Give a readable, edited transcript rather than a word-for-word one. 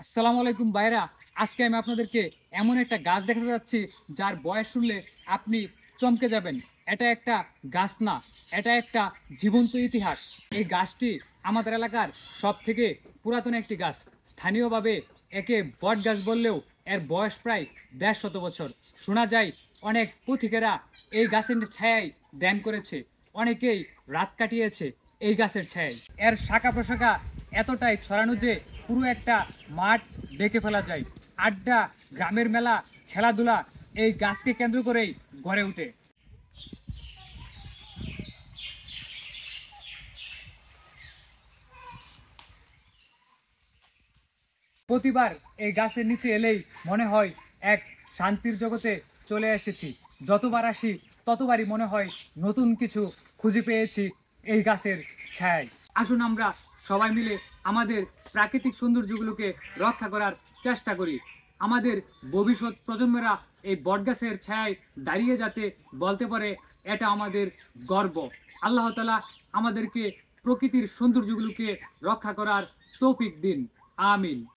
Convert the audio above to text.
আসসালামু আলাইকুম ভাইরা। আজকে আমি আপনাদেরকে এমন একটা গাছ দেখাতে যাচ্ছি যার বয়স শুনলে আপনি চমকে যাবেন। এটা একটা গাছ না, এটা একটা জীবন্ত ইতিহাস। এই গাছটি আমাদের এলাকার সবথেকে পুরাতন একটি গাছ। স্থানীয়ভাবে একে বট গাছ বললেও এর বয়স প্রায় ১৫০ বছর। শোনা যায় অনেক পথিকেরা এই গাছের ছায়ায় ধ্যান করেছে, অনেকেই রাত কাটিয়েছে এই গাছের ছায়ায়। এর শাখা প্রশাখা এতটাই ছড়ানো যে পুরো একটা মাঠ দেখে ফেলা যায়। আড্ডা, গ্রামের মেলা, খেলাধুলা এই গাছকে কেন্দ্র করেই গড়ে ওঠে। প্রতিবার এই গাছের নিচে এলেই মনে হয় এক শান্তির জগতে চলে এসেছি। যতবার আসি ততবারই মনে হয় নতুন কিছু খুঁজে পেয়েছি এই গাছের ছায়ায়। আসুন আমরা সবাই মিলে আমাদের প্রাকৃতিক সৌন্দর্যগুলোকে রক্ষা করার চেষ্টা করি। আমাদের ভবিষ্যৎ প্রজন্মেরা এই বটগাছের ছায়ায় দাঁড়িয়ে যাতে বলতে পারে এটা আমাদের গর্ব। আল্লাহ তাআলা আমাদেরকে প্রকৃতির সৌন্দর্যগুলোকে রক্ষা করার তৌফিক দিন। আমিন।